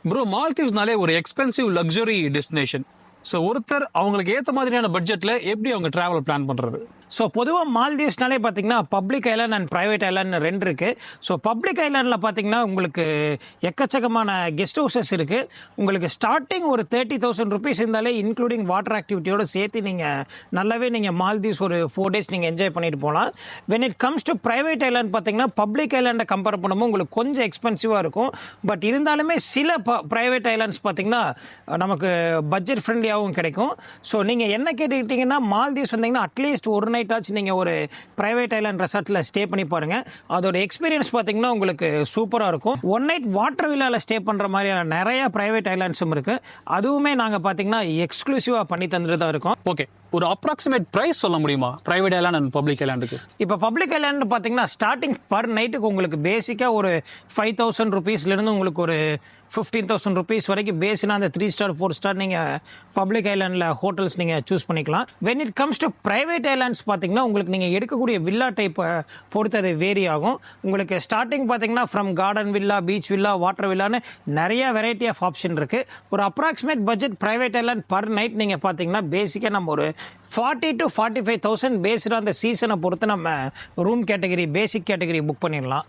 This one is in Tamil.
ப்ரோ மால்தீவ்ஸ்னாலே ஒரு எக்ஸ்பென்சிவ் லக்ஸரி டெஸ்டினேஷன். ஸோ ஒருத்தர் அவங்களுக்கு ஏற்ற மாதிரியான பட்ஜெட்டில் எப்படி அவங்க ட்ராவல் பிளான் பண்ணுறது? ஸோ பொதுவாக மால்தீவ்ஸ்னாலே பார்த்தீங்கன்னா public island and private island ரெண்டு இருக்குது. ஸோ பப்ளிக் ஐலாண்டில் பார்த்தீங்கன்னா உங்களுக்கு எக்கச்சக்கமான கெஸ்ட் ஹவுசஸ் இருக்குது. உங்களுக்கு ஸ்டார்டிங் ஒரு 30,000 ருபீஸ் இருந்தாலே இன்க்ளூடிங் வாட்டர் ஆக்டிவிட்டியோடு சேர்த்து நீங்கள் நல்லாவே நீங்கள் மால்தீவ்ஸ் ஒரு 4 டேஸ் நீங்கள் என்ஜாய் பண்ணிட்டு போகலாம். When it comes to private island பார்த்தீங்கன்னா பப்ளிக் ஐலாண்டை கம்பேர் பண்ணும்போது உங்களுக்கு கொஞ்சம் எக்ஸ்பென்சிவாக இருக்கும். பட் இருந்தாலுமே சில ப்ரைவேட் ஐலாண்ட்ஸ் பார்த்தீங்கன்னா நமக்கு பட்ஜெட் ஃப்ரெண்ட்லியாகவும் கிடைக்கும். ஸோ நீங்கள் என்ன கேட்டுக்கிட்டிங்கன்னா மால்தீவ்ஸ் வந்தீங்கன்னா அட்லீஸ்ட் ஒரு நைட் ஆச்சு நீங்கள் ஒரு பிரைவேட் ஐலாண்ட் ரெசார்ட்டில் ஸ்டே பண்ணி பாருங்கள். அதோட எக்ஸ்பீரியன்ஸ் பார்த்தீங்கன்னா உங்களுக்கு சூப்பராக இருக்கும். ஒன் நைட் வாட்டர் வில்லாவில் ஸ்டே பண்ணுற மாதிரியான நிறைய பிரைவேட் ஐலாண்ட்ஸும் இருக்குது. அதுவுமே நாங்கள் பார்த்தீங்கன்னா எக்ஸ்க்ளூசிவாக பண்ணி தந்துட்டு தான் இருக்கோம். ஓகே, ஒரு அப்ராக்சிமேட் ப்ரைஸ் சொல்ல முடியுமா பிரைவேட் ஐலாண்ட் அண்ட் பப்ளிக் ஐலாண்டுக்கு? இப்போ பப்ளிக் ஐலாண்ட் பார்த்தீங்கன்னா ஸ்டார்டிங் பர் நைட்டுக்கு உங்களுக்கு பேசிக்காக ஒரு 5,000 ருபீஸ்லேருந்து உங்களுக்கு ஒரு 15,000 ருபீஸ் வரைக்கும் பேசினா அந்த 3 ஸ்டார் 4 ஸ்டார் நீங்கள் பப்ளிக் ஐலாண்டில் ஹோட்டல்ஸ் நீங்கள் சூஸ் பண்ணிக்கலாம். When it comes to private islands பார்த்தீங்கன்னா உங்களுக்கு நீங்கள் எடுக்கக்கூடிய வில்லா டைப்பை பொறுத்து அது வேரி ஆகும். உங்களுக்கு ஸ்டார்டிங் பார்த்தீங்கன்னா from garden villa, beach villa, water வில்லான்னு நிறைய வெரைட்டி ஆஃப் ஆப்ஷன் இருக்குது. ஒரு approximate budget private island per night நீங்கள் பார்த்தீங்கன்னா பேசிக்காக நம்ம ஒரு 40,000 to 45,000 பேஸ்டாக அந்த சீசனை பொறுத்து நம்ம ரூம் கேட்டகரி பேசிக் கேட்டகரி புக் பண்ணிடலாம்.